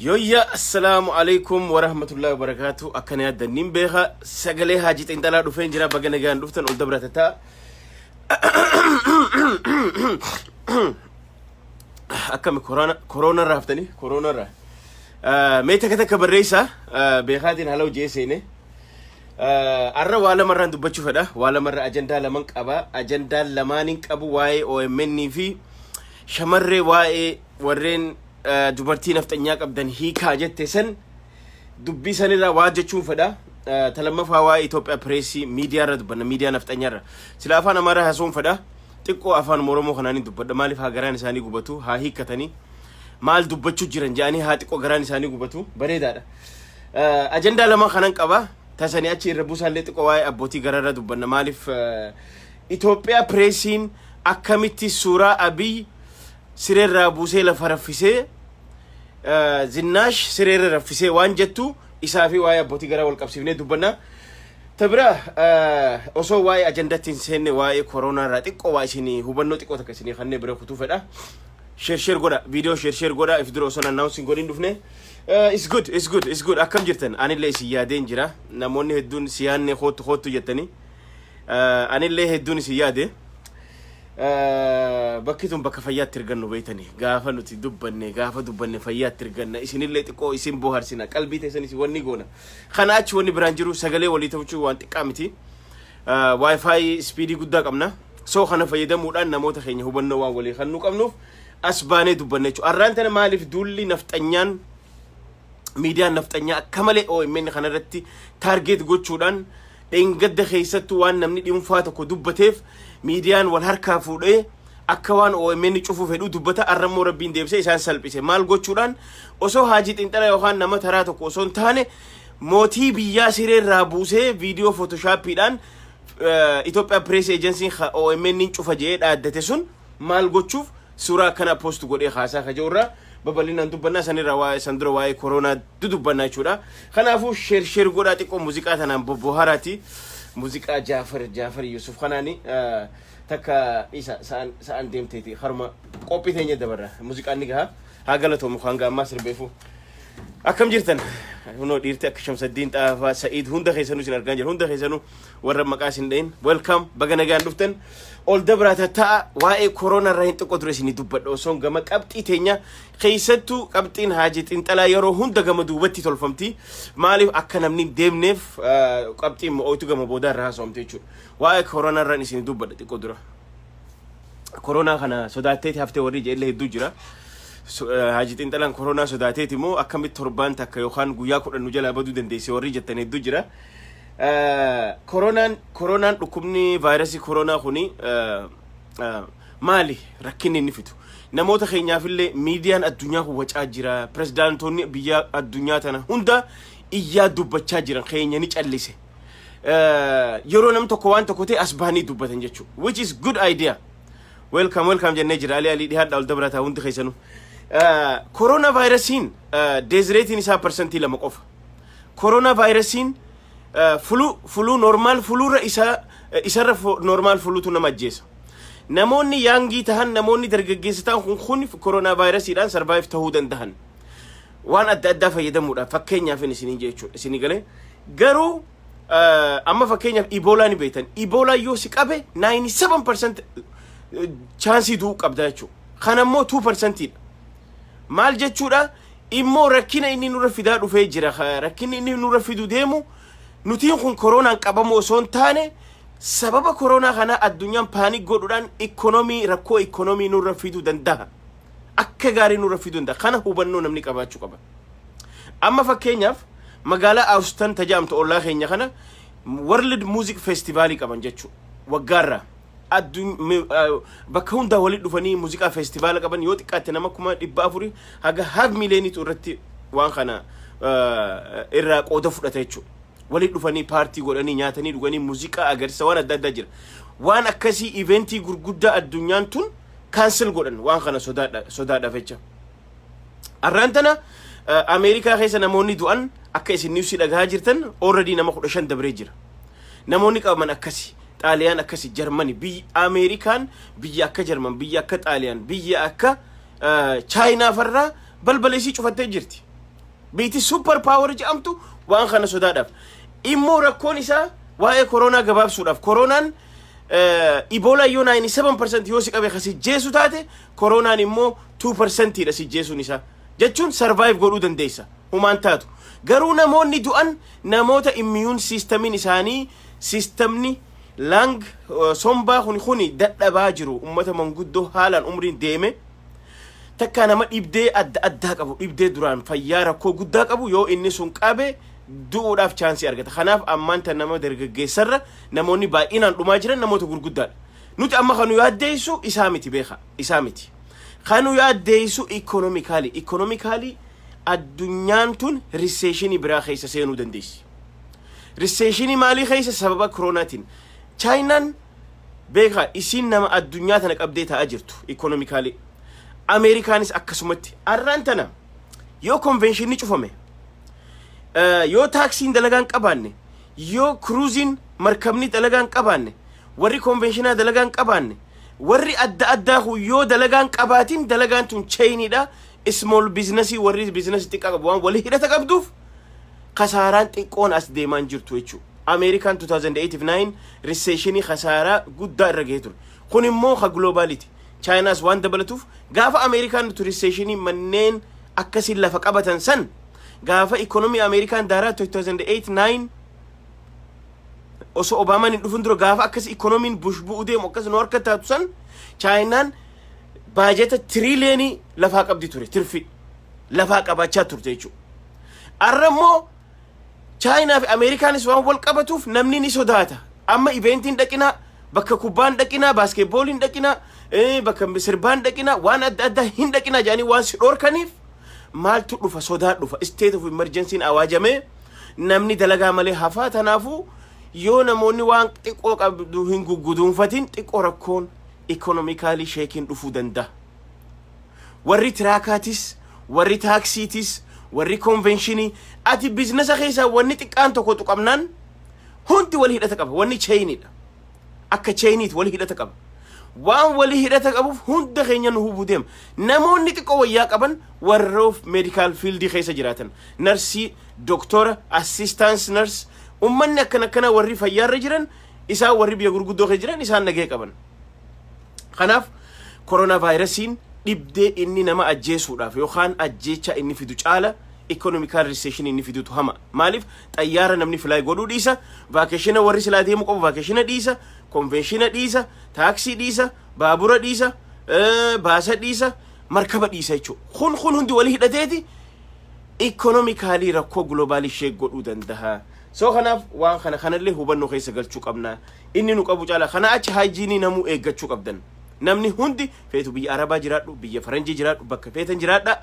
يويا السلام عليكم ورحمة الله وبركاته. أكني هذا نيمبيها سجله حاجة إنتلا دوفين جرا بعدين جان دوفتن أول دبرة تا أكمل كورونا رافتني كورونا را ميتا كده كبريسا بيخاتين هلاو جيسينه أرى ولا مرة ندبتشو هذا ولا مرة أجندة لمنك أبا أجندة لمانك أبو واي أو مني في شمر واي ورين dubartii naftanyaa qabdan hiikaa jette san dubbii sanirra waajjechuu fedha talammafaa waa Itoophiyaa Press media irra dubbanna media naftanyaa irra sila afaan Amaaraa haasawuun fedha xiqqoo afaan Oromoo kanaan dubbadha maaliif haa garaan isaanii gubatu haa hiikkatanii maal dubbachuu jiran jaanii haa xiqqoo garaan isaanii gubatu bareedaadha ajandaa lama kanan qaba tasanii achi irra buusaallee xiqqoo waa'ee abbootii gararra dubbanna maaliif Itoophiyaa Pressiin akkamitti suuraa Abiy سرير بوسيل فرفسي زناش سرير رفسي وانجتو إسافي واي بوتي غرا والكبسيفني دوبنا تبرا أوسو واي أجندة تنسين واي كورونا راتيك واي سيني هوبنو تيكو تكسيني خاني برا خطو فدا شير غودا فيديو شير غودا إفدرو أوسو ناناونسين غودين دوفني it's good أكم جرتن أنا اللي سيادين جرا نموني هدون سيان خوتو جتني أنا اللي هدون سيادة بكيتم بك فيات ترجعنا بيتني قافة نتي دبني فيات ترجعنا إيش نيلة تكو إيش بوهرسنا قلبي تسني سواني جونا خناش واني برانجرو سجلي ولي توجو وانت كامتي واي فاي سبيدي قد كمنا سو خنا فيدا مودان نموت خيني هو بنوا ولي خنو كمنو أسباني دبني شو أرانتنا مالف دولي نفتنيان ميديا نفتنيا كمالي أو من خنا رتي تارجت قد شودان إن قد خيستو وان نمني اليوم فاتكو دبتيف ميديان والهركة فوله أكوان أو مني تشوفوا في دبته الرمو ربين ديبسي إنسان سلبي مال قطشوران أسو حاجة إنتلا يوخان نما ثراتو كوسون ثاني موتي بيا سير رابوسه فيديو فوتوشوب بيدان إثيوبيا بريس إيجنسي أو مني تشوفه جيد أدتسون مال قطشوف سورة كنا بوست قولي خاصة خجورة ببلين دبنا سني رواي سندرو واي كورونا دبنا شورا خنافو شير قولاتي كو موسيقى أنا ببهاراتي موسيقى جعفر يوسف خناني تكا إيسا سان ديم تيتي خرما كوبي ثانية دبرة موسيقى نيجها هاقلتو مخانقا مصر بيفو أكم جرتن هنو ديرتي أكشم الدين تافا سعيد هندا خيسانو سنرجانجر هندا خيسانو ورب مكاسين دين ويلكم بغنا جان دفتن أول دبرة تا واي كورونا راين تقدرسيني دبت أوسون جمك أبتي تينيا خيستو أبتين حاجة إنتلا يرو هندا جم دوبتي تلفمتي مالي أكنا منين ديم نف أبتين أوتو جم بودار راسهم تيجو واي كورونا راين سيني دبت تقدره كورونا خنا سوداتي هفتة وريج اللي هدوجرا حاجة إنتلان كورونا سوداتي تيمو أكمل تربان تكيوخان غويا كورن نجلا بدو دنديسي وريج التاني دوجرا koronaan dhukkubni vaayirasii koronaa kuni maali rakkinni inni fitu namoota keenyaafillee miidiyaan addunyaa kun wacaa jira pirezidaantoonni biyya addunyaa tana hunda iyyaa dubbachaa jiran keenya ni callise yeroo nam tokko waan tokko ta'e asbaanii dubbatan jechuudha which is good idea welcome jennee jira ali dhihaadha ol dabrataa hundi keessanuu corona virusiin deezreetiin isaa persentii 2 qofa corona virusiin flu normal flura isarra normal flutu nama ajjeesa namoonni yaangii tahan namoonni dargaggeessa ta'an kun corona virusiidhaan survive ta'uu danda'an waan adda fayyadamuudha fakkeenyaaf isiniin jechuudha isinii galee garuu amma fakkeenyaaf Ebola ni beektan Ebola yoo si qabe 97% chance duu qabda jechuudha kanammoo 2% dha maal jechuudha immoo rakkina inni nurra fidaa dhufee jira rakkinni inni nurra fidu deemu nutiin kun koronaan qabamoo soon taane sababa corona kana addunyaan paanik godhuudhaan rakkoo ikonomii nurra fiduu danda'a akka gaarii nurra fiduu danda'a kana hubannoo namni qabaachuu qaba amma fakkeenyaaf magaalaa Austin tajaamtu ollaa keenya kana World Music Festival qaban jechuudha waggaarraa bakka hunda walitti dhufanii muuziqaa festivaala qaban yoo xiqqaate nama 400 haga 500,000 irratti waan kana irraa qooda fudhata jechuudha walitti dhufanii paartii godhanii nyaatanii dhuganii muuziqaa agarsiisa waan adda jira waan akkasii eventii gurguddaa addunyaan tun cancel godhan waan kana sodaadhaaf jecha arraantana Ameerikaa keessa namoonni du'an akka isin niwsii dhagahaa jirtan already nama 15 dabree jira namoonni qabaman akkasii Xaaliyaan akkasii Jarmani biyya Ameerikaan biyya akka Jarman biyya akka Xaaliyaan biyya akka Chaayinaa farraa balbaleesii cufattee jirti biiti super power jedhamtu waan kana sodaadhaaf immoo rakkoon isaa waa'ee koronaa gabaabsuudhaaf koronaan Ebola yoo 97% yoo si qabe kasi jeesu taate koronaan immoo 2% dha si jeesuun isaa jechuun survive godhuu dandeessa humaan taatu garuu namoonni du'an namoota immune systemiin isaanii systemni lang sombaa kuni dadhabaa jiru ummata manguddoo haalaan umriin deeme takka nama dhibdee adda qabu dhibdee duraan fayyaa rakkoo guddaa qabu yoo inni sun qabe du'uudhaaf chaansii argata kanaaf ammaanta nama dargaggeessarra namoonni baay'inaan dhumaa jiran namoota gurguddaadha nuti amma kanu yaaddeessu isaa miti beeka isaa miti kanu yaaddeessu economically addunyaan tun recessionii biraa keessa seenuu dandeessi recessionii maalii keessa sababa koronaatiin Chainaan beeka isin nama addunyaa tana qabdee ta'aa jirtu economically Ameerikaanis akkasumatti arraantana yoo conventionii cufame yoo taksiin dalagaan qabaanne yoo cruising markabni dalagaan qabaanne warri conventional dalagaan qabaanne warri adda yoo dalagaan qabaatin dalagaan tun chainidha small business warri business xiqqaa qabu waan wali hidhata qabduuf khasaaraan xiqqoon as deemaan jirtu jechuudha American 2008-9 recession khasaara guddaa irra gahee ture kun immoo ka globality China's waan dabalatuuf gaafa American to recession manneen akkasiin lafa qabatan san gaafa economy American daaraa 2008-9 oso Obama ni dhufun dura gaafa akkas economy Bush bu'u deemu akkas no harka taatu san Chinaan baajeta trillion lafa qabdi ture tirfi lafa qabachaa turte jechuudha arramoo China fi Americaanis waan wal qabatuuf namni ni sodaata amma eventiin dhaqina bakka kubbaan dhaqina basketballiin dhaqina bakka sirbaan dhaqina waan adda hin dhaqina jaanii waan si dhorkaniif maaltu dhufa sodaa dhufa state of emergency awaajame namni dalagaa malee hafaa tanaafu yoo namoonni waan xiqqoo qabdu hin gugguduunfatin xiqqoo rakkoon economically shaking dhufuu danda'a warri tiraakaatis warri taaksiitis warri conventionii ati business keessa wanni xiqqaan tokko tuqamnaan hundi wali hidhata qaba wanni chainidha akka chainit wali hidhata qaba waan wali hidhata qabuuf hunda keenya nu hubuu deema namoonni xiqqoo wayyaa qaban warroof medical field keessa jiraatan nurse doctor assistant nurse ummanni akkana warri fayyaarra jiran isaa warri biyya gurguddoo keessa jiran isaan nagee qaban kanaaf coronavirusiin dhibdee inni nama ajjeesuudhaaf yookaan ajjeecha inni fidu caala economical recession inni fidu hama maalif xayyaara namni fly godhuu dhiisa vacation warri silaa deemu qabu vacation dhiisa convention dhiisa taxi dhiisa baabura dhiisa baasa dhiisa markaba dhiisa jechuudha kun hundi wali hidhateeti economically rakkoo global ishee godhuu danda'a so kanaaf waan kanallee hubannu keessa galchuu qabna inni nu qabu caala kana achi hygiene namu eeggachuu qabdan namni hundi feetu biyya arabaa jiraadhu biyya faranjii jiraadhu bakka feetan jiraadha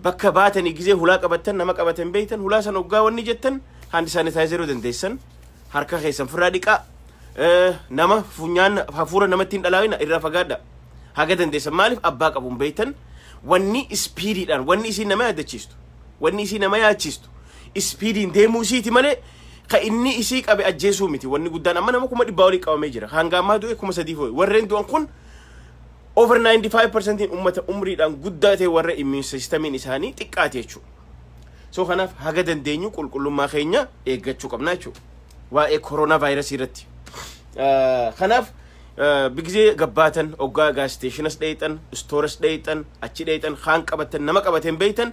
bakka baatanii gizee hulaa qabattan nama qabatan beeytan hulaa san oggaa wanni jettan handi sanitizer dandeessan harka keessan firraa dhiqaa nama funyaan hafuura namatti hin dhalaawina irraa fagaadha haga dandeessan maaliif abbaa qabuun beeytan wanni speediidhaan wanni isin nama yaadachiistu wanni isin nama yaachiistu speediin deemuu isiiti malee ka inni isii qabe ajjeesuu miti wanni guddaan amma nama kuma dhibbaa olii qabamee jira hanga ammaa du'e kuma sadii fo'e warreen du'an kun over 95% ummata umriidhaan guddaa ta'e warra immune systemiin isaanii xiqqaate jechuudha. So kanaaf haga dandeenyu qulqullummaa keenya eeggachuu qabna jechuudha. Waa'ee corona virus irratti. Kanaaf bigzee gabbaatan oggaa gas stationas dheeytan stores dheeytan achi dheeytan haan qabatan nama qabateen beeytan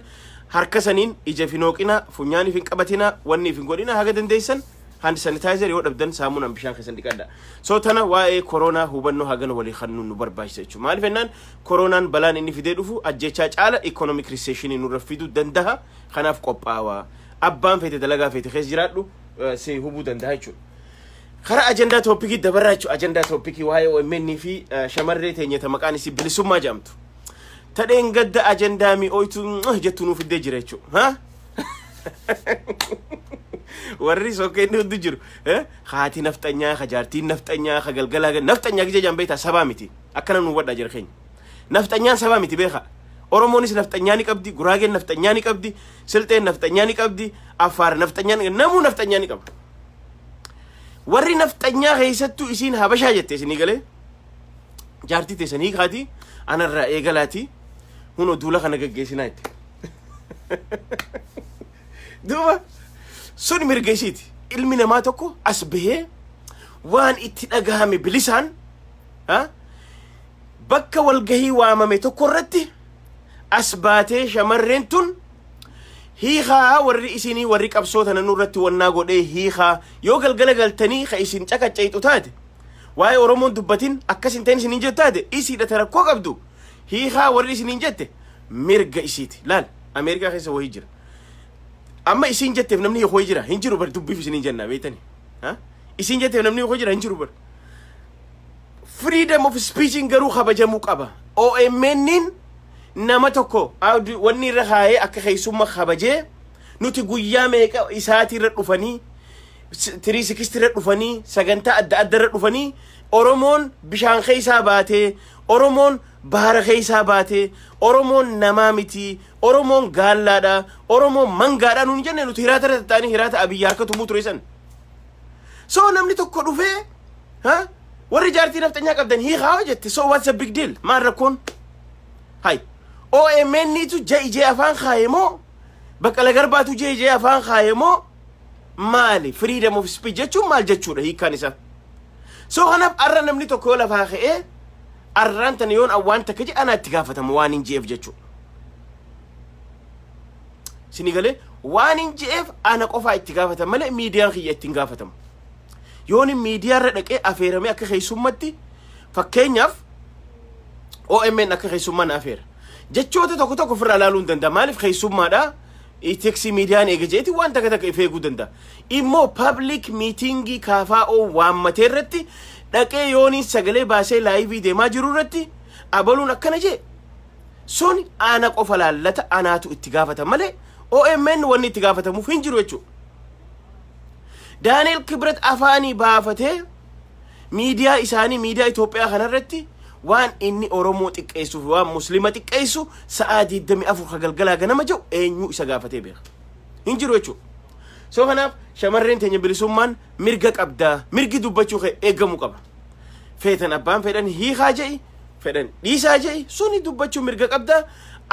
harka saniin ija finooqina funyaaniif hin qabatina wanniif hin godhina haga dandeessan hand sanitizer yoo dhabdan saamunaan bishaan keessan dhiqadha. So tana waa'ee corona hubannoo hagan walii kannuun nu barbaachisa jechuudha. Maaliif jennaan koronaan balaan inni fidee dhufu ajjechaa caala economic recession nurra fiduu danda'a. Kanaaf qophaawaa abbaan feete dalagaa feete keessa jiraadhu si hubuu danda'a jechuudha. Kara ajandaa toopikii dabarraa jechuudha. Ajandaa toopikii waa'ee OMN fi shamarree teenyata maqaan isii bilisummaa jedhamtu. Tadheen gadda ajandaa mi'ooytu jettu nuuf fidee jira jechuudha. warri sokkeen hundi jiru haati naftanyaa hajaartiin naftanyaa hagalgalaa naftanyaa gija jambeeta sabaa miti akkana nu wadha jira keenya naftanyaan sabaa miti beeka oromoonis naftanyaa ni qabdi guraageen naftanyaa ni qabdi silxeen naftanyaa ni qabdi affaar naftanyaa ni namuu naftanyaa ni qaba warri naftanyaa keessattuu isiin habashaa jette isinii galee jaartii teessanii kaati anarraa eegalaati hunoo duula kana gaggeessinaa itti duuba sun mirgeesiiti ilmi namaa tokko as bahee waan itti dhagahame bilisaan bakka walgahii waamame tokko irratti as baatee shamarreen tun hiikaa warri isinii warri qabsoota nanu irratti wannaa godhee hiikaa yoo galgala galtanii ka isin caqaccayxu taate waa'ee oromoon dubbatin akkasin ta'in isiniin jettu taate isiidha tarakkoo qabdu hiikaa warri isiniin jette mirga isiiti laal ameerikaa keessa wahii jira amma isin jetteef namni yoo jira hin jiru bar dubbiif isin jenna beetani isin jetteef namni yoo jira hin jiru bar freedom of speech garuu kabajamuu qaba OMN nama tokko wanni irra haayee akka keessummaa kabajee nuti guyyaa meeqa isaati irra dhufanii 360 irra dhufanii sagantaa adda adda irra dhufanii oromoon bishaan keessaa baatee oromoon bahara keessaa baatee oromoon namaa miti oromoon gaallaadha oromoon mangaadha nuun jenne nuti hiraata irra taa'anii hiraata abiyyaa harka tumuu ture san so namni tokko dhufee warri jaartii naftanyaa qabdan hiikaa jette so what's a big deal maal rakkoon hay OMN tu jee afaan kaayemoo Baqqala Garbaatu jee afaan kaayemoo maali freedom of speech jechuun maal jechuudha hiikaan isaa so kanaaf arra namni tokko yoo lafaa ka'ee arraan tan yoon awwaan takka je ana itti gaafatamu waan hin jeef jechuudha sinigale waan hin jeef ana qofaa itti gaafatamu malee miidiyaan kiyya itti hin gaafatamu yoon miidiyaa irra dhaqee afeerame akka keessummatti fakkeenyaaf OMN akka keessummaan afeera jechoota tokko tokko firra laaluun danda'a maaliif keessummaadha iteksi miidiyaan eegajeeti waan takka takka ifeeguu danda'a immoo public meetingii KFO waammatee irratti dhaqee yooniin sagalee baasee laayivii deemaa jiru irratti abaluun akkana jee sun ana qofa laallata anaatu itti gaafata malee OMN wanni itti gaafatamuuf hin jiru jechuudha Daniel Kibret afaanii baafatee miidiyaa isaanii miidiyaa Itoophiyaa kanarratti waan inni oromoo xiqqeessuuf waan muslima xiqqeessu sa'a 24 galgalaa ganama jiru eenyu isa gaafatee beeka hin jiru jechuudha so kanaaf shamarreen teenya bilisummaan mirga qabdaa mirgi dubbachuu eegamuu qaba feetan abbaan fedhan hiikaa je'i fedhan dhiisaa je'i suni dubbachuu mirga qabdaa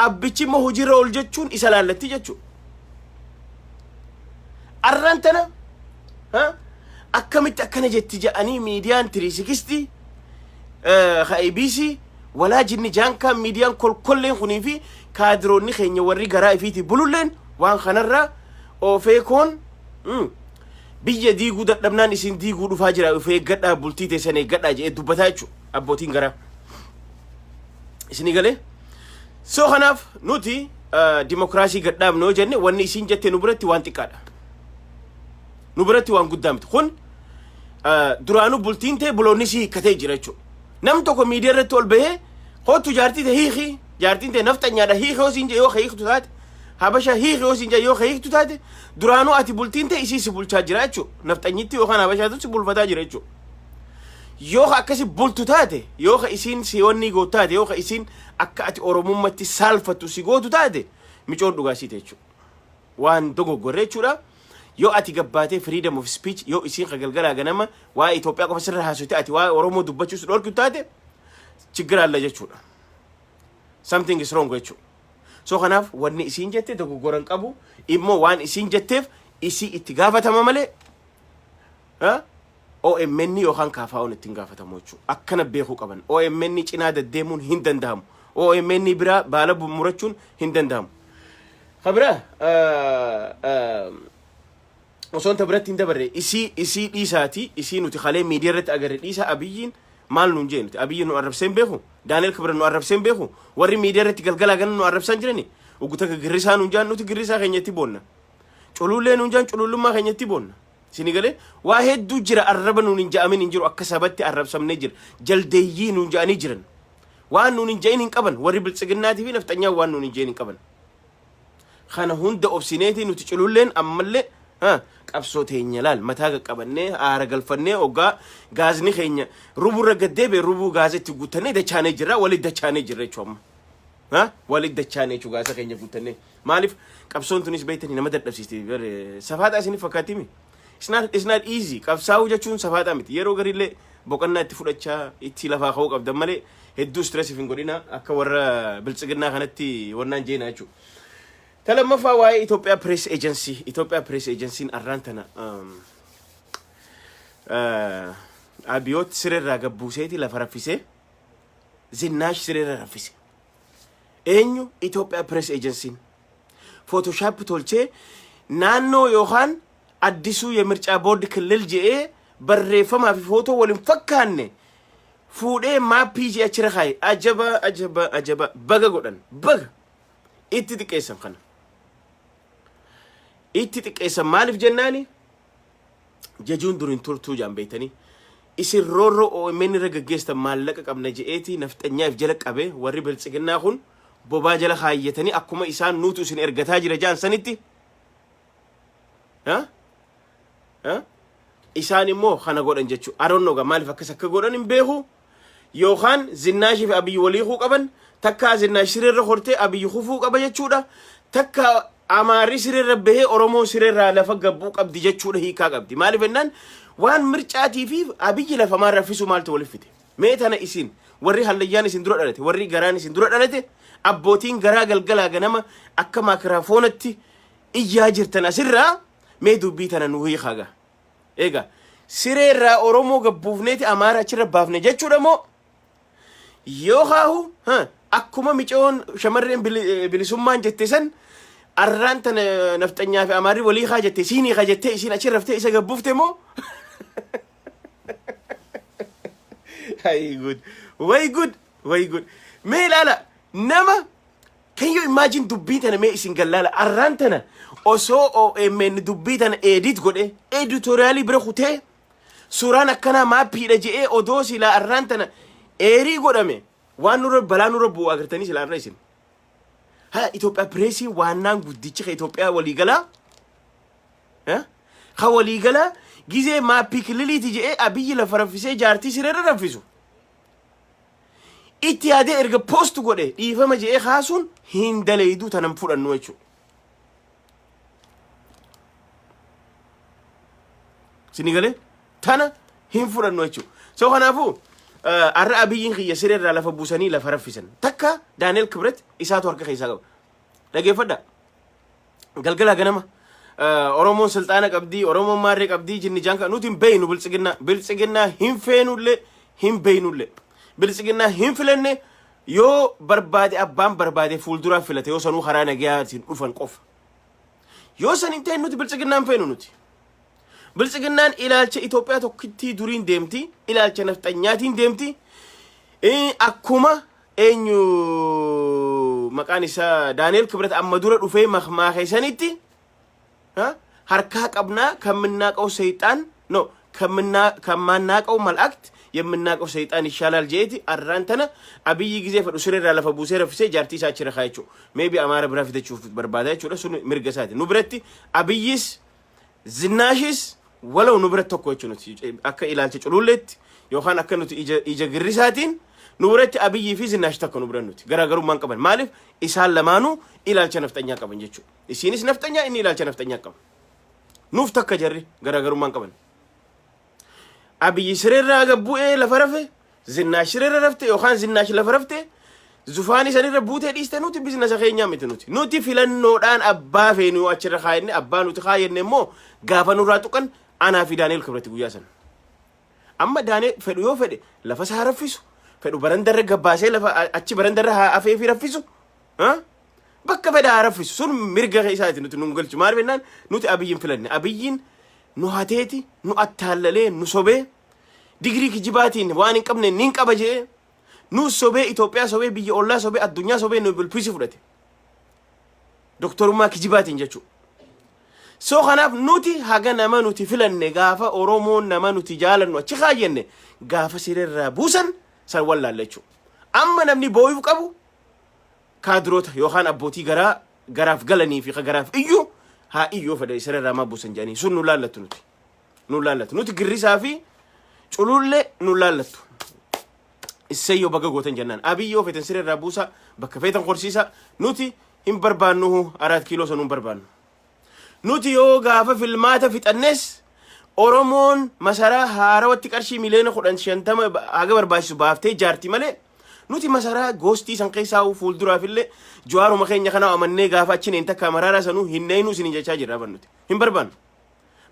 abbichi immoo hojiirra ol jechuun isa laallatti jechuudha arraan tana akkamitti akkana jetti jedhanii miidiyaan 360 ABC ولا جني جان كان ميديان كلين خني في كادروني خيني وري جراء فيتي بلولين وان خنرة أو فيكون بيجي دي جودة لبنان يسين دي جودة فاجرة وفي قطع بولتي تسنة قطع جي دبتايشو أبوتين جرا يسني قاله سو خناف نوتي ديمقراطي قطع منو جنة وني يسين جت نبرة توانتي كذا نبرتي وان قدامت خن درانو بولتينتي بولونيسي كتي جريتشو نم توكو ميديا رتول به خو تجارتي هيخي جارتين نفتنيا ده هيخي وسينجا يو خيخ تات habasha hiiqi oo sinja yoo hiiqtu taate duraanuu ati bultiinte isii si bulchaa jira jechuudha naftanyitti yookaan habashaatu si bulfataa jira jechuudha yoo akkasi bultu taate yoo isiin si wanni gootu taate yoo isiin akka ati oromummaatti saalfattu si gootu taate micoon dhugaasiite jechuudha waan dogoggorree jechuudha yoo ati gabbaatee freedom of speech yoo isiin qagalgalaa ganama waa Itoophiyaa qofa sirra haasofte ati waa Oromoo dubbachuus dhorku taate chigira alla jechuudha something is wrong jechuudha so kanaaf wanni isiin jette dogoggoran qabu immoo waan isiin jetteef isii itti gaafatama malee OMN yookaan KFO'n itti gaafatamu jechuudha akkana beekuu qaban OMN cinaa deddeemuun hin danda'amu OMN bira baala murachuun hin danda'amu khabira osoon tabiratti hin dabarre isii dhiisaati isii nuti khalee miidiyaa irratti agarre dhiisa abiyyiin maal nuun jeenuti abiyyiin nu arrabseen beeku Daniel Kibra nu arrabseen beeku warri miidiyaa irratti galgalaa ganan nu arrabsan jirani uguta girrisaa nuun jaan nuti girrisaa keenyatti boonna culullee nuun jaan culullummaa keenyatti boonna sinigale waa hedduu jira arraba nuun hin ja'amin hin jiru akka sabatti arrabsamnee jira jaldeeyyii nuun ja'anii jiran waan nuun hin ja'in hin qaban warri biltsiginnaatii fi naftanyaa waan nuun hin ja'in hin qaban kana hunda obsineetii nuti cululleen ammallee qabsoo teenya laal mataa qaqqabannee aara galfannee ogaa gaazni keenya ruburra gaddeebe rubuu gaazetti guutannee dachaanee jirra walid dachaanee jirra jechuudha walid dachaanee jechuudha gaasa keenya guutannee maaliif qabsoon tunis beeytanii nama dadhabsiiste safaadha isiniif fakkaatimi it's not easy qabsaa'uu jechuun safaadha miti yeroo garillee boqonnaa itti fudhachaa itti lafaa ka'uu qabdan malee hedduu stress hin godhina akka warra biltsiginnaa kanatti wannaan jeenaa jechuudha تلما فواي إثيوبيا بريس إيجنسي إثيوبيا بريس إيجنسي أرانتنا أبيوت سرير راجب بوسيتي لفرافيسه زناش سرير رافيسه إنيو إثيوبيا بريس إيجنسي فوتوشوب تولشة نانو يوهان أديسو يمرج أبورد كلل جئ بريفما في فوتو ولمفكانه فوده ما بيجي أشرخاي أجبا بغا قدن بغ إتتك إسم خنا إتتك إسم مالف جناني ججون دورين تورتو جام بيتني إسر رورو أو من رجع جست مالك قبل نجيتي نفت نياف جلك أبي وري بلسجنا خون بوبا جل خايتني أكما إسان نوتو سن إرجتاج رجال سنتي ها إساني مو خنا قولن جتشو أرونو مالف كسك قولن بيهو يوخان زناشي في أبي وليهو قبل تكا زناش سرير خورتي أبي يخوفو قبل جتشودا تكا أماري سرير به أرومو سرير لفقبو قبل جتشودا هي كقبل مالي فنان وان مرجعتي في أبي لفما رفيسو مالتو ولفته ميتنا إسين وري هالليان إسين درو دلته وري غران إسين درو دلته أبوتين غرا غلغلا غنما أكا ماكرافونتي إيجاجر تناسرا ميدو بيتنا نوهي خاغا إيغا سرير أرومو قبوفنيتي أمارا چرا بافني جتشودا مو يوهاهو أكما ميجون شمرين بلسومان جتسن أرانتا نفتنيا في أماري ولي خاجتي سيني خاجتي سين أشير رفتي إسا قبوفتي مو هاي way good مي لا نما can you imagine دبيتنا مي إسين قلالا أرانتنا أو من دبيتنا edit قد editorially برخوتي سورانا كنا ما بيدا جي أدوسي لا أرانتنا إيري قد أمي وان نور بلا نور بو أغرتني سلا الرئيسين ها إثيوبيا بريسي وانان قديتش إثيوبيا وليغلا ها وليغلا جيزي ما بيكللي تيجي أبي لفرنسي جارتي سيرر رفيسو إتيادي إرغ بوست قد إيفا جي خاسون هندليدو تنمفور النويشو سنغالي تانا هنفور النويشو سو خنافو أرى أبيين خي يسير على فبوساني لا فرفيسن تكا دانيال كبرت إساتو هرك خيساقو لقي فدا قلقلا غنما أورومون سلطانك أبدي أورومون مارك أبدي جني جانكا نوتين بينو بلسجنا هم فينو اللي هم بينو اللي بلسجنا هم فلنة يو بربادي أبام بربادي فولدورا فلته يو سنو خرانا جياتين أرفان قف يو سنتين نوتي بلسجنا هم فينو نوتي بلسجنان إلى إثيوبيا توكتي دورين ديمتي إلى نفتنياتين ديمتي أكوما إنيو مكانيسا دانيال كبرت أما دورة رفي ما خيسانيتي harkaa qabnaa kan minnaaqaw seyxaan no kan mannaaqaw mal'aakt የምናቀው ሰይጣን ይሻላል ጄቲ አራንተና አብይ ጊዜ ፈዱ ስሬራ ለፈ ቡሴ ረፍሴ ጃርቲ ሳችረ ካይቾ ሜቢ አማረ ብራፊተቹ በርባዳቹ ለሱ ምርገሳት ኑብረቲ አብይስ ዝናሽስ ወለው ኑብረት ተኮቹ ነው አከ ኢላልቸ ጩሉለት ዮሐን አከኑት ኢጀ ግሪሳቲን ኑብረት አብይ ፊ ዝናሽ ተከኑ ብረኑት ገራገሩ ማንቀበል ማለፍ ኢሳል ለማኑ ኢላልቸ ነፍጠኛ ቀበንጀቹ ኢሲኒስ ነፍጠኛ ኢኒ ኢላልቸ ነፍጠኛ ቀበ ኑፍ ተከጀሪ ገራገሩ ማንቀበል አብይ ስሬራ ገቡኤ ለፈረፈ ዝናሽ ስሬራ ረፍተ ዮሐን ዝናሽ ለፈረፍተ ዙፋኒ ሰኒረ ቡቴ ዲስተኑት ቢዝነስ ኸኛ ምትኑት ኑቲ ፊለኖዳን አባ ፌኑ አችረ ኻይነ አባ ኑት ኻየነሞ ጋፈኑ ራጡቀን አና ፊ ዳንኤል ክብረት ጉያሰን አማ ዳንኤል ፈዱ ዮ ፈደ ለፈሳ ረፍሱ ፈዱ በረንደረ ገባሴ ለፈ አቺ በረንደረ አፌፊ ረፍሱ በከ ፈዳ ረፍሱ ሱን ሚርገ ኸይሳት ኑት ኑንገልጭ ማርበናን ኑት አብይን ፍለን አብይን ኑሃቴቲ ኑ አታለለ ኑ ሶቤ ዲግሪ ክጅባቲን ዋን እንቀብነ ንንቀበጀ ኑ ሶቤ ኢትዮጵያ ሶቤ ብየ ኦላ ሶቤ አዱኛ ሶቤ ኑ ብልፒሲ ፍለቴ ዶክተሩማ ክጅባቲን ጀቹ ሶ ኸናፍ ኑቲ ሀገ ነመ ኑቲ ፍለነ ጋፋ ኦሮሞ ነመ ኑቲ ጃለኑ አቺ ኻየነ ጋፋ ሲረራ ቡሰን ሰወላለቹ አመ ነምኒ ቦይፍ ቀቡ ካድሮት ዮሐን አቦቲ ገራፍ ገለኒ ፊ ገራፍ እዩ ها إيو فدا يسرر ما بوسن جاني سن نولالت نوتي غريسا في چولول نولالت السيو بقى غوتن جنان ابي يو فتن سرر رابوسا بكفيتن قرسيسا نوتي هم بربانو 4 كيلو سنون بربان نوتي يو غافا في الماتا في الناس اورومون مسارا هاروتي قرشي مليون خدان شنتم اگه برباشو بافتي جارتي مله nuti masara gosti sanqeesa fuuldura fille jawaaru makeenya kana amanne gaafachin enta kamarara sanu hinneenu sinin jecha jira bannuti hin barban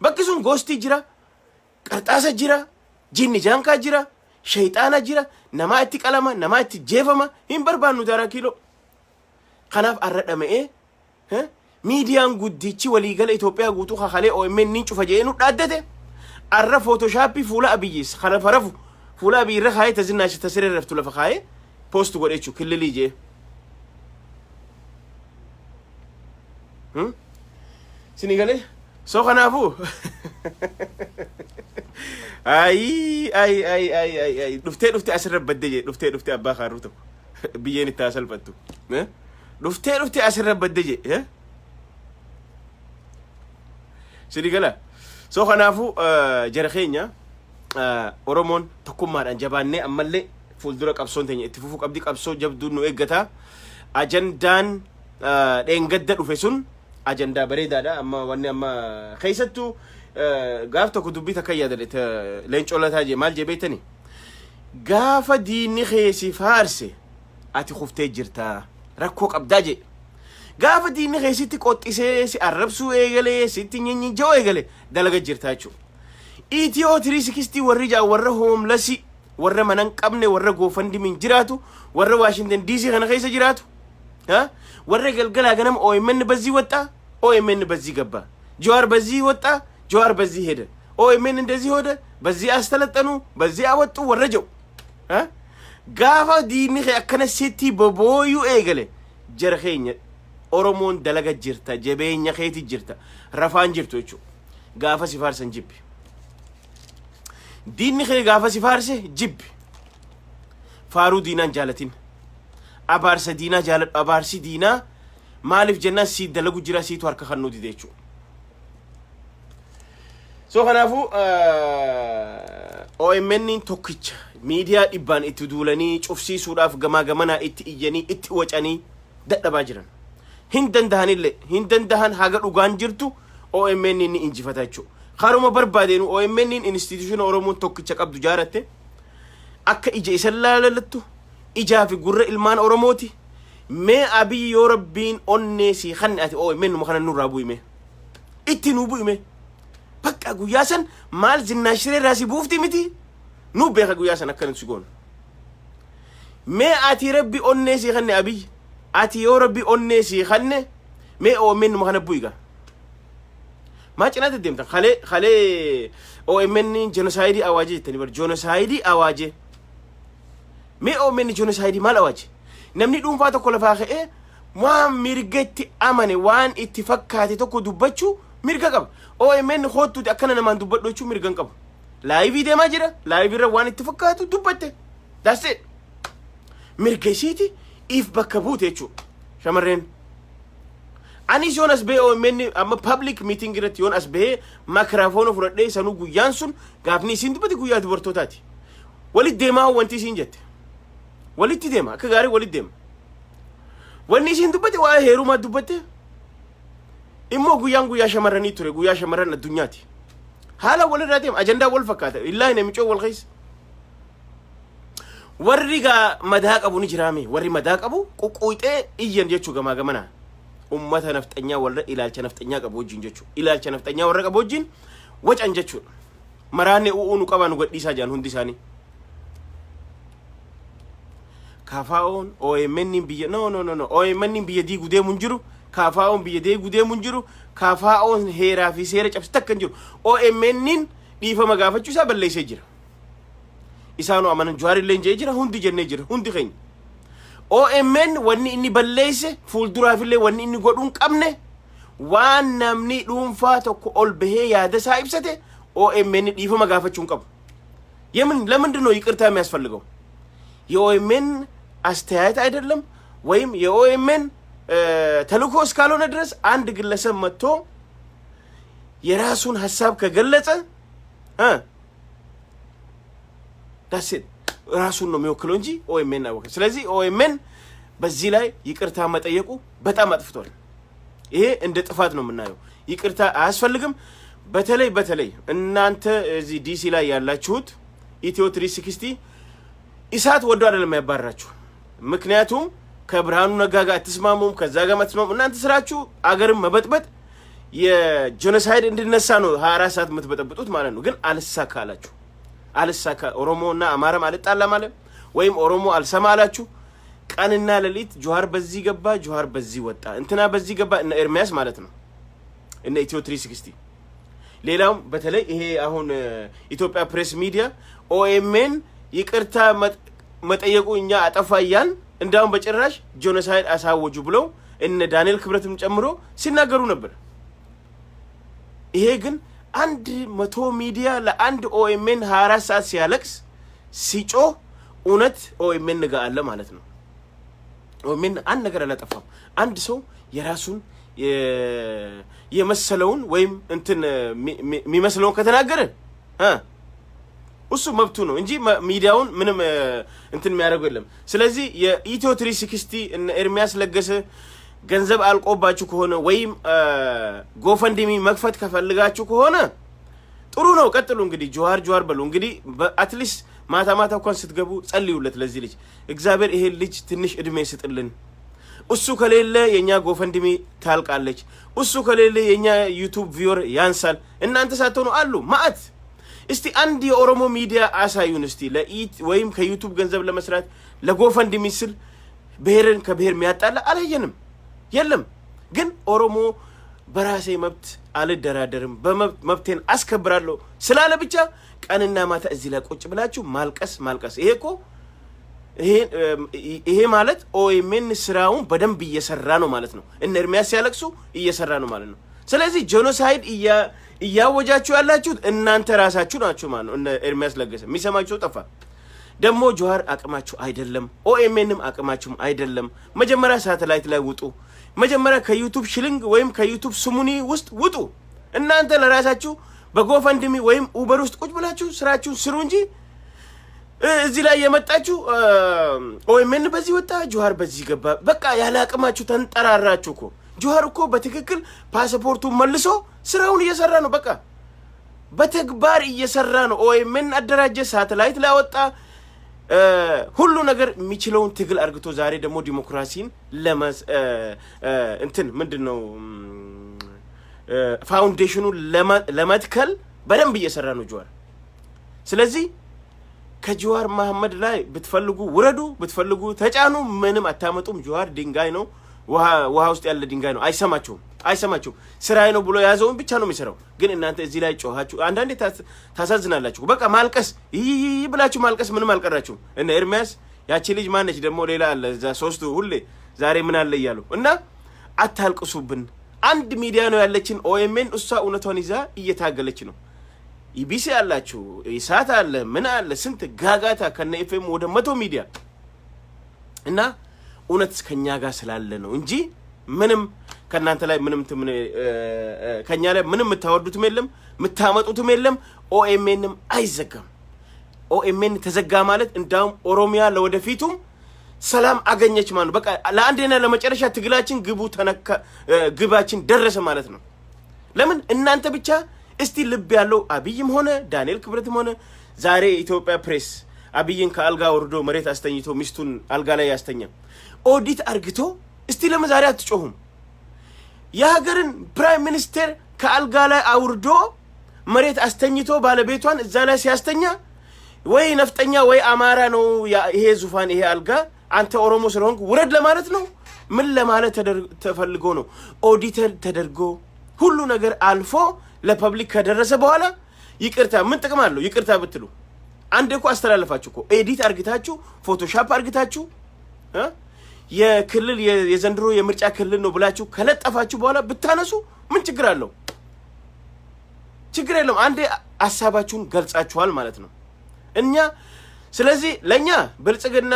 bakki sun gosti jira qarxaasa jira jinni janka jira shaytaana jira nama itti qalama nama itti jeefama hin barbaannu dara kilo kanaaf arradhamee miidiyaan guddichi waliigala Itoophiyaa guutuu khakhalee OMN nin cufa jeenu dhaaddate arra photoshop fuula abiyyis khana farafu fuula abiyirra khaye tazinaashi tasire raftu lafa khaye post godhechu killili je sinigale so khanafu ay dufte asirra badde dufte abba kharuto biyeni tasal fattu dufte asirra badde je sinigala so khanafu jara khenya oromon tokkummaadhaan jabaannee ammallee fuuldura qabsoon teenya itti fufuu qabdi qabsoo jabduu nu eeggata ajandaan dheengadda dhufe sun ajandaa bareedaadha amma wanni amma keessattu gaaf tokko dubbii takka yaadadhe leencoolataa jee maal jee beektani gaafa diinni keessi faarse ati kuftee jirta rakkoo qabdaa jee gaafa diinni keessatti qoxxisee si arrabsuu eegalee sitti nyinjoo eegale dalaga jirta jechuudha ኢትዮ 360 ወርጃ ወረ ሆምለሲ ወረ ማናን ቀብነ ወረ ጎፈንዲ ምን ጅራቱ ወረ ዋሽንግተን ዲሲ ከነ ከይሰ ጅራቱ ወረ ገልገላ ገነም ኦኤምኤን በዚ ወጣ ኦኤምኤን በዚ ገባ ጆዋር በዚ ወጣ ጆዋር በዚ ሄደ ኦኤምኤን እንደዚ ሆደ በዚ አስተለጠኑ በዚ አወጡ ወረጀው ጋፋ ዲኒ ከከነ ሲቲ በቦዩ ኤገለ ጀርኸኝ ኦሮሞን ደለገ ጅርታ ጀበኛ ኸይቲ ጅርታ ረፋን ጅርቶቹ ጋፋ ሲፋርሰን ጅብ دين خي غافا سفارسه جيب فارو دينا جالتين ابارس دينا جالت ابارسي دينا مالف جنة سي دلغو جرا سي توارك خنو دي ديچو سو خنافو OMN توكيچ ميديا ابان اتدولني چوفسي سوداف غما غمنا ات ايجني ات وچاني ددبا جيران هندن دهان هاغا دوغان جيرتو OMN ني انجفتاچو خارما بربادين OMN institution oromo tokkicha qabdu jaaratte akka ije isallalatu ija fi gurra ilmaan oromoti me abi yo rabbin onne si khanati OMN mo khanan nurabu ime itti nubu ime bakka guyasan mal zinnashire rasi bufti miti nu be guyasan akkan sigon me ati rabbi onne si khanne abi ati yo rabbi onne si khanne me OMN mo khana buiga ما جنات الدم خلي OMN جنوسايدي أواجه تني جنوسايدي أواجه مي OMN جنوسايدي مال أواجه نمني دوم فاتو كل فاخه ما ميرجت أمانة وان اتفاقاتي تكو دبچو mirga qaba OMN hootuuti akkana namaan dubbadhochuu mirgan qabu live deemaa jira live irra waan itti fakkaatu dubbatte that's it mirga isiiti if bakka buute jechuudha shamarreen ani yoon as bee OMN amma public meeting irratti yoon as bee makrafoon fudhadhee sanuu guyyaan sun gaafni isin dubbate guyyaa dubartootaati walit deemaa wanti isin jette walitti deema akka gaarii walit deema wanni isin dubbate waa heerumaa dubbate immoo guyyaa shamarranii ture guyyaa shamarran addunyaati haala walirraa deema ajandaa wal fakkaata illaahi namichoo wal keessa warri gaa madaa qabu ni jiraame warri madaa qabu ququuxee iyyan jechuu gamaa gamana ummata nafxanyaa warra ilaalcha nafxanyaa qabu wajjin jechuu ilaalcha nafxanyaa warra qabu wajjin wacan jechuu maraanne uunu qabanu gadhiisaa jaan hundi isaanii kafaa'oon OMN biyya no OMN biyya diiguu deemuun jiru kafaa'oon biyya diiguu deemuun jiru kafaa'oon heeraa fi seera cabsite akka hin jiru OMN dhiifama gaafachuu isaa balleessee jira isaanoo amanan Jawaar illee jee jira hundi jennee jira hundi keenya OMN wanni inni balleesse fuulduraaf illee wanni inni godhuun qabne waan namni dhuunfaa tokko ol bahee yaada isaa ibsate OMN dhiifama gaafachuun qabu የምን ለምንድን ነው ይቅርታ የሚያስፈልገው የኦኤምኤን አስተያየት አይደለም ወይም የኦኤምኤን ተልእኮ እስካልሆነ ድረስ አንድ ግለሰብ መጥቶ የራሱን ሐሳብ ከገለጸ ዳሴት ራሱን ነው የሚወክለው እንጂ ኦኤምኤን አይወክልም ስለዚህ ኦኤምኤን በዚህ ላይ ይቅርታ መጠየቁ በጣም አጥፍቷል ይሄ እንደ ጥፋት ነው የምናየው ይቅርታ አያስፈልግም በተለይ እናንተ እዚህ ዲሲ ላይ ያላችሁት ኢትዮ 360 ኢሳት ወዶ አይደለም ያባራችሁ ምክንያቱም ከብርሃኑ ነጋ ጋር አትስማሙም ከዛ ጋር ማትስማሙ እናንተ ስራችሁ አገርን መበጥበጥ የጄኖሳይድ እንድነሳ ነው 24 ሰዓት የምትበጠብጡት ማለት ነው ግን አልሳካላችሁ አልሳካ ኦሮሞና አማራ ማለት ጣላ ማለት ወይም ኦሮሞ አልሰማላችሁ ቀንና ለሊት ጆሃር በዚህ ገባ ጆሃር በዚህ ወጣ እንትና በዚህ ገባ እና ኤርሚያስ ማለት ነው እና ኢትዮ 360 ሌላው በተለይ ይሄ አሁን ኢትዮጵያ ፕሬስ ሚዲያ ኦኤምኤን ይቅርታ መጠየቁ እኛ አጠፋያን እንዳውም በጭራሽ ጄኖሳይድ አሳወጁ ብለው እነ ዳንኤል ክብረትም ጨምሮ ሲናገሩ ነበር ይሄ ግን 100 ሚዲያ ለአንድ ኦኤምኤን 24 ሰዓት ሲያለቅስ ሲጮህ እውነት ኦኤምኤን ጋር አለ ማለት ነው ኦኤምኤን አንድ ነገር አላጠፋም አንድ ሰው የራሱን የመሰለውን ወይም እንትን የሚመስለውን ከተናገረ እሱ መብቱ ነው እንጂ ሚዲያውን ምንም እንትን የሚያደርገው የለም ስለዚህ የኢትዮ 360 እነ ኤርሚያስ ለገሰ ገንዘብ አልቆባችሁ ከሆነ ወይም ጎፈንድሚ መክፈት ከፈልጋችሁ ከሆነ ጥሩ ነው ቀጥሉ እንግዲህ ጆሃር በሉ እንግዲህ አትሊስት ማታ እንኳን ስትገቡ ጸልዩለት ለዚህ ልጅ እግዚአብሔር ይሄ ልጅ ትንሽ እድሜ ይስጥልን እሱ ከሌለ የኛ ጎፈንድሚ ታልቃለች እሱ ከሌለ የኛ ዩቲዩብ ቪወር ያንሳል እናንተ ሳትሆኑ አሉ ማአት እስቲ አንድ የኦሮሞ ሚዲያ አሳዩን እስቲ ለኢት ወይም ከዩቲዩብ ገንዘብ ለመስራት ለጎፈንድሚ ስል ብሔርን ከብሔር የሚያጣላ አላየንም የለም ግን ኦሮሞ በራሴ መብት አልደራደርም በመብቴን አስከብራለሁ ስላለ ብቻ ቀንና ማታ እዚህ ላይ ቁጭ ብላችሁ ማልቀስ ይሄ ማለት ኦኤምኤን ስራውን በደንብ እየሰራ ነው ማለት ነው እነ ኤርሚያስ ያለቅሱ እየሰራ ነው ማለት ነው ስለዚህ ጄኖሳይድ እያወጃችሁ ያላችሁት እናንተ ራሳችሁ ናችሁ ማለት ነው እነ ኤርሚያስ ለገሰ የሚሰማችሁ ጠፋ ደሞ ጆሃር አቅማችሁ አይደለም ኦኤምኤንም አቅማችሁም አይደለም መጀመሪያ ሳተላይት ላይ ውጡ መጀመሪያ ከዩቲዩብ ሽሊንግ ወይም ከዩቲዩብ ስሙኒ ውስጥ ውጡ እናንተ ለራሳችሁ በጎፈንድሚ ወይም ኡበር ውስጥ ቁጭ ብላችሁ ስራችሁን ስሩ እንጂ እዚህ ላይ የመጣችሁ ኦኤምኤን በዚህ ወጣ ጆሃር በዚህ ገባ በቃ ያለ አቅማችሁ ተንጠራራችሁ እኮ ጆሃር እኮ በትክክል ፓስፖርቱን መልሶ ስራውን እየሰራ ነው በቃ በተግባር እየሰራ ነው ኦኤምኤን አደራጀ ሳተላይት ላይ ወጣ ሁሉ ነገር የሚችለውን ትግል አርግቶ ዛሬ ደግሞ ዲሞክራሲን እንትን ምንድነው ፋውንዴሽኑ ለመትከል በደንብ እየሰራ ነው ጆሃር ስለዚህ ከጆሃር መሐመድ ላይ ብትፈልጉ ውረዱ ብትፈልጉ ተጫኑ ምንም አታመጡም ጆሃር ድንጋይ ነው ውሃ ውስጥ ያለ ድንጋይ ነው አይሰማችሁም ስራዬ ነው ብሎ ያዘውን ብቻ ነው የሚሰራው ግን እናንተ እዚህ ላይ ጮሃችሁ አንዳንዴ ታሳዝናላችሁ በቃ ማልቀስ ይብላችሁ ማልቀስ ምንም አልቀራችሁ እነ ኤርሚያስ ያቺ ልጅ ማነች ደግሞ ሌላ አለ እዛ ሶስቱ ሁሌ ዛሬ ምን አለ ይያሉ እና አታልቅሱብን አንድ ሚዲያ ነው ያለችን ኦኤምኤን እሷ እውነቷን ይዛ እየታገለች ነው ኢቢሲ ያላችሁ ኢሳት አለ ምን አለ ስንት ጋጋታ ከነ ኤፍኤም ወደ 100 ሚዲያ እና እውነት ከኛ ጋር ስላለ ነው እንጂ ምንም ከናንተ ላይ ምንም ከኛ ላይ ምንም ተወዱትም የለም ምታመጡትም የለም ኦኤምኤንም አይዘጋም ኦኤምኤን ተዘጋ ማለት እንዳውም ኦሮሚያ ለወደፊቱም ሰላም አገኘች ማለት በቃ ለአንዴና ለመጨረሻ ትግላችን ግባችን ደረሰ ማለት ነው ለምን እናንተ ብቻ እስቲ ልብ ያለው አብይም ሆነ ዳንኤል ክብረትም ሆነ ዛሬ ኢትዮጵያ ፕሬስ አብይን ከአልጋ ወርዶ መሬት አስተኝቶ ሚስቱን አልጋ ላይ ያስተኛ ኦዲት አርግቶ እስቲ ለምን ዛሬ አትጮሁም የሀገርን ፕራይም ሚኒስተር ከአልጋ ላይ አውርዶ መሬት አስተኝቶ ባለቤቷን እዛ ላይ ሲያስተኛ ወይ ነፍጠኛ ወይ አማራ ነው ይሄ ዙፋን ይሄ አልጋ አንተ ኦሮሞ ስለሆንክ ውረድ ለማለት ነው ምን ለማለት ተፈልጎ ነው ኦዲተር ተደርጎ ሁሉ ነገር አልፎ ለፐብሊክ ከደረሰ በኋላ ይቅርታ ምን ጥቅም አለው ይቅርታ ብትሉ አንዴ እኮ አስተላልፋችሁ እኮ ኤዲት አርግታችሁ ፎቶሾፕ አርግታችሁ የክልል የዘንድሮ የምርጫ ክልል ነው ብላችሁ ከለጠፋችሁ በኋላ ብታነሱ ምን ችግር አለው ችግር የለም አንዴ ሐሳባችሁን ገልጻችኋል ማለት ነው እኛ ስለዚህ ለኛ ብልጽግና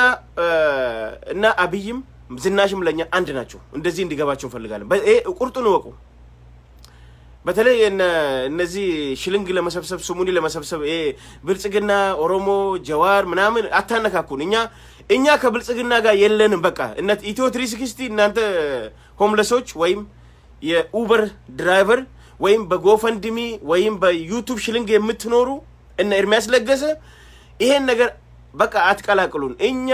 እና አብይም ዝናሽም ለኛ አንድ ናቸው እንደዚህ እንዲገባቸው ፈልጋለን ቁርጡን ወቁ በተለይ እነዚህ ሽልንግ ለመሰብሰብ ስሙኒ ለመሰብሰብ ብልጽግና ኦሮሞ ጀዋር ምናምን አታነካኩን እኛ ከብልጽግና ጋር የለንም በቃ ኢትዮ 360 እናንተ ሆምለሶች ወይም የኡበር ድራይቨር ወይም በጎፈንድሚ ወይም በዩቲዩብ ሽልንግ የምትኖሩ እና ኤርሚያስ ለገሰ ይሄን ነገር በቃ አትቀላቅሉን እኛ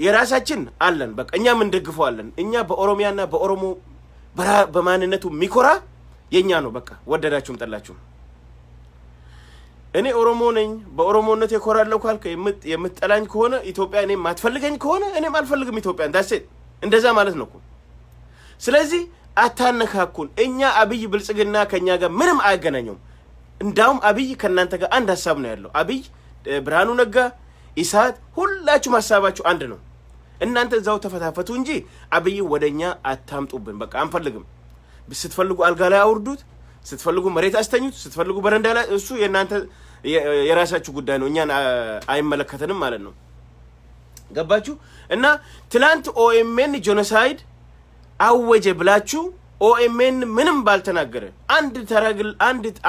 የራሳችን አለን በቃ እኛ ምን ደግፈዋለን እኛ በኦሮሚያና በኦሮሞ በማንነቱ ሚኮራ የኛ ነው በቃ ወደዳችሁም ጠላችሁም እኔ ኦሮሞ ነኝ በኦሮሞነት የኮራለው ካልከ የምትጠላኝ ከሆነ ኢትዮጵያ እኔ ማትፈልገኝ ከሆነ እኔም አልፈልግም ኢትዮጵያ እንደዛ ማለት ነው ስለዚህ አታነካኩን እኛ አብይ ብልጽግና ከኛ ጋር ምንም አያገናኘውም እንዳውም አብይ ከናንተ ጋር አንድ ሐሳብ ነው ያለው አብይ ብርሃኑ ነጋ ኢሳት ሁላችሁም ሐሳባችሁ አንድ ነው እናንተ እዛው ተፈታፈቱ እንጂ አብይ ወደኛ አታምጡብን በቃ አንፈልግም ስትፈልጉ አልጋ ላይ አውርዱት ስትፈልጉ መሬት አስተኙት ስትፈልጉ በረንዳ ላይ እሱ የናንተ የራሳችሁ ጉዳይ ነው እኛን አይመለከተንም ማለት ነው ገባችሁ እና ትላንት ኦኤምኤን ጄኖሳይድ አወጀ ብላችሁ ኦኤምኤን ምንም ባልተናገረ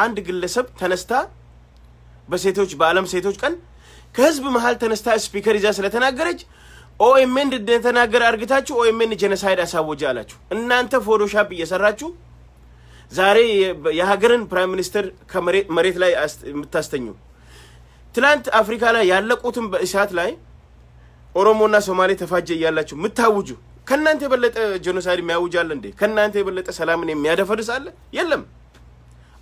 አንድ ግለሰብ ተነስታ በሴቶች በአለም ሴቶች ቀን ከህዝብ መሃል ተነስታ ስፒከር ይዛ ስለተናገረች ኦኤምኤን እንደተናገረ አርግታችሁ ኦኤምኤን ጄኖሳይድ አሳወጀ አላችሁ እናንተ ፎቶሾፕ እየሰራችሁ ዛሬ የሀገርን ፕራይም ሚኒስተር ከመሬት ላይ የምታስተኙ ትላንት አፍሪካ ላይ ያለቁትን በእሳት ላይ ኦሮሞና ሶማሌ ተፋጀ ያላችሁ ምታውጁ ከናንተ የበለጠ ጄኖሳይድ የሚያውጃል እንዴ ከናንተ የበለጠ ሰላምን የሚያደፈርስ አለ የለም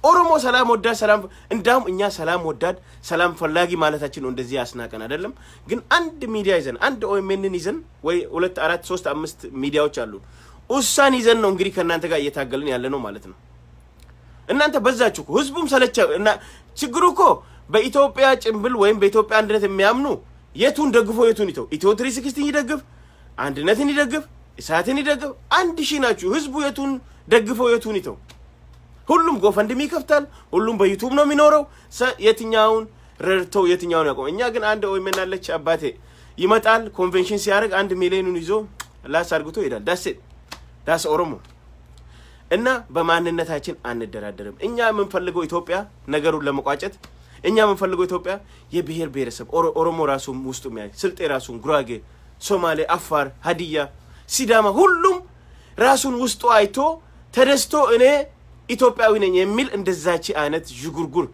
ኦሮሞ ሰላም ወዳድ ሰላም እንዳውም እኛ ሰላም ወዳድ ሰላም ፈላጊ ማለታችን ነው እንደዚህ ያስናቀን አይደለም ግን አንድ ሚዲያ ይዘን አንድ ኦኤምኤንን ይዘን ወይ 2 4 3 5 ሚዲያዎች አሉ ኡሳን ይዘን ነው እንግዲህ ከናንተ ጋር እየታገልን ያለ ነው ማለት ነው እናንተ በዛችሁ ህዝቡም ሰለቻው እና ችግሩ እኮ በኢትዮጵያ ጭምብል ወይም በኢትዮጵያ አንድነት የሚያምኑ የቱን ደግፎ የቱን ይተው ኢትዮ 360 ይደግፍ አንድነትን ይደግፍ ኢሳትን ይደግፍ አንድ ሺህ ናችሁ ህዝቡ የቱን ደግፎ የቱን ይተው ሁሉም ጎፈንድሚ ይከፍታል ሁሉም በዩቲዩብ ነው የሚኖረው የትኛውን ረድቶ የትኛውን ያቆም እኛ ግን አንድ ኦኤምኤን አለች አባቴ ይመጣል ኮንቬንሽን ሲያደርግ 1 ሚሊዮኑን ይዞ ላሳርግቶ ይላል ዳስ ኦሮሞ እና በማንነታችን አንደራደርም እኛ የምንፈልገው ኢትዮጵያ ነገሩን ለመቋጨት እኛ የምንፈልገው ኢትዮጵያ የብሔር ብሔረሰብ ኦሮሞ ራሱም ውስጡ የሚያይ ስልጤ ራሱን ጉራጌ ሶማሌ አፋር ሀዲያ ሲዳማ ሁሉም ራሱን ውስጡ አይቶ ተደስቶ እኔ ኢትዮጵያዊ ነኝ የሚል እንደዛች አይነት ጅጉርጉር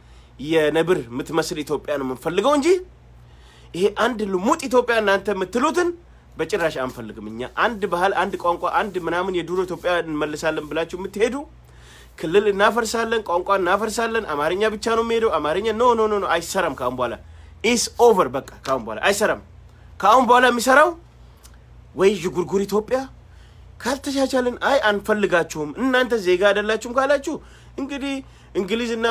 የነብር ምትመስል ኢትዮጵያ ነው የምንፈልገው እንጂ ይሄ አንድ ልሙጥ ኢትዮጵያ እናንተ የምትሉትን በጭራሽ አንፈልግም እኛ አንድ ባህል አንድ ቋንቋ አንድ ምናምን የዱሮ ኢትዮጵያ እንመልሳለን ብላችሁ የምትሄዱ ክልል እናፈርሳለን ቋንቋ እናፈርሳለን አማርኛ ብቻ ነው የሚሄደው አማርኛ ኖ አይሰራም ካሁን በኋላ ኢስ ኦቨር በቃ ካሁን በኋላ አይሰራም ካሁን በኋላ የሚሰራው ወይ ጅጉርጉር ኢትዮጵያ ካልተቻቻለን አይ አንፈልጋችሁም እናንተ ዜጋ አይደላችሁም ካላችሁ እንግዲህ እንግሊዝና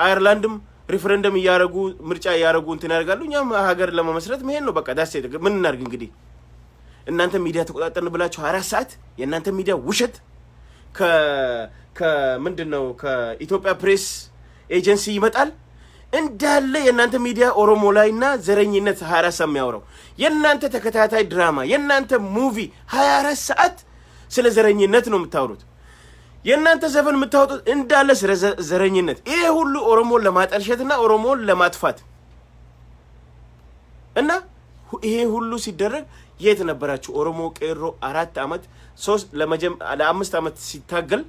አየርላንድም ሪፈረንደም ያያረጉ ምርጫ ያያረጉ እንትን ያርጋሉ እኛም ሀገር ለመመስረት መሄድ ነው በቃ ዳስ ምን እናርግ እንግዲህ እናንተ ሚዲያ ተቆጣጣን ብላችሁ 24 ሰዓት የእናንተ ሚዲያ ውሸት ምንድነው ከኢትዮጵያ ፕሬስ ኤጀንሲ ይመጣል እንዳለ የናንተ ሚዲያ ኦሮሞ ላይና ዘረኝነት 24 ሰዓት የሚያወራው የናንተ ተከታታይ ድራማ የናንተ ሙቪ 24 ሰዓት ስለ ዘረኝነት ነው የምታወሩት። የናንተ ዘፈን የምታወጡት እንዳለ ስለ ዘረኝነት። ይሄ ሁሉ ኦሮሞን ለማጠልሸትና ኦሮሞን ለማጥፋት እና ይሄ ሁሉ ሲደረግ የት ነበራችሁ? ኦሮሞ ቄሮ 4 አመት 3 ለ5 አመት ሲታገል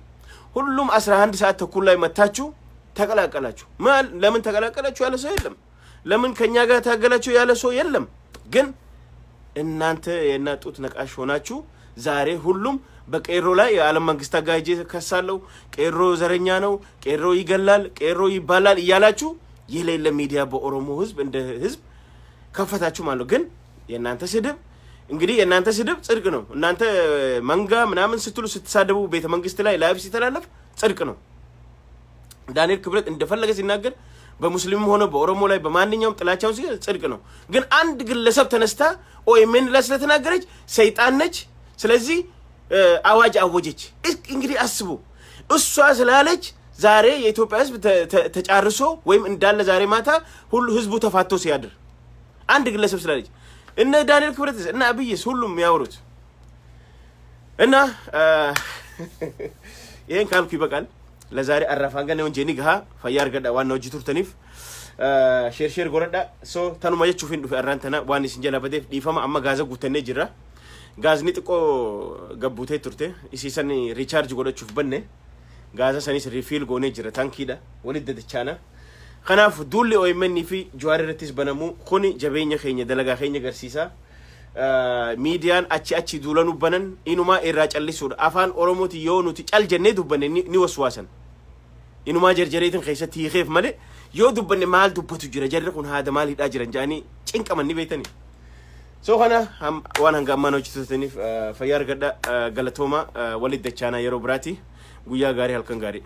ሁሉም 11 ሰዓት ተኩል ላይ መታችሁ ተቀላቀላችሁ። ለምን ተቀላቀላችሁ ያለ ሰው የለም። ለምን ከኛ ጋር ታገላችሁ ያለ ሰው የለም። ግን እናንተ የናጡት ነቃሽ ሆናችሁ ዛሬ ሁሉም በቄሮ ላይ የዓለም መንግስታት ጋር ከሳለው ቄሮ ዘረኛ ነው፣ ቄሮ ይገላል፣ ቄሮ ይባላል እያላችሁ የሌለ ሚዲያ በኦሮሞ ህዝብ እንደ ህዝብ ከፈታችሁ ማለት። ግን የናንተ ስድብ እንግዲህ የናንተ ስድብ ጽድቅ ነው። እናንተ መንጋ ምናምን ስትሉ ስትሳደቡ ቤተ መንግስት ላይ ላይቭ ሲተላለፍ ጽድቅ ነው። ዳንኤል ክብረት እንደፈለገ ሲናገር በሙስሊምም ሆነ በኦሮሞ ላይ በማንኛውም ጥላቻውን ሲል ጽድቅ ነው። ግን አንድ ግለሰብ ተነስታ ኦኤምኤን ላይ ስለተናገረች ሰይጣን ነች፣ ስለዚህ አዋጅ አወጀች። እንግዲህ አስቡ፣ እሷ ስላለች ዛሬ የኢትዮጵያ ህዝብ ተጫርሶ ወይም እንዳለ ዛሬ ማታ ሁሉ ህዝቡ ተፋቶ ሲያድር አንድ ግለሰብ ስላለች እነ ዳንኤል ክብረት እና አብይስ ሁሉም ያወሩት እና ይሄን ካልኩ ይበቃል። ለዛሬ አራፋን ገና ወንጀኒ ጋር ፈያር ገዳ ዋናው ጂቱር ተኒፍ ሼር ጎረዳ ሶ ተኑ ማየቹ ፊንዱ ፈራንተና ዋኒ ሲንጀላ በደፍ ዲፈማ አማ ጋዘ ጉተኔ ጅራ ጋዝኒ ጥቆ ገቡቴ ቱርቴ ኢሲሰኒ ሪቻርጅ ጎደቹፍ በነ ጋዛ ሰኒስ ሪፊል ጎኔ ጅራ ታንኪዳ ወልደ ደቻና ከናፍ ዱሊ ኦይመኒ ፊ ጀዋሪረቲስ በነሙ ኩኒ ጀበኛ ኸኘ ደለጋ ኸኘ ገርሲሳ ሚዲያን አቺ ዱለኑ በነን ኢኑማ ኢራ ጨልሱ አፋን ኦሮሞቲ የሆኑት ጫልጀኔ ዱበኔ ኒ ወስዋሰን ኢኑማ ጀርጀሬትን ኸይሰት ይኸፍ ማለ ዮ ዱበኔ ማል ዱበቱ ጅራ ጀረኩን ሃደ ማል ሂዳ ጅራን ጃኒ ጭንቀመኒ ቤተኒ ሶ ኸና ዋን አንጋማኖች ተተኒ ፈያር ገዳ ገለቶማ ወሊድ ደቻና የሮ ብራቲ ጉያ ጋሪ halkan gaari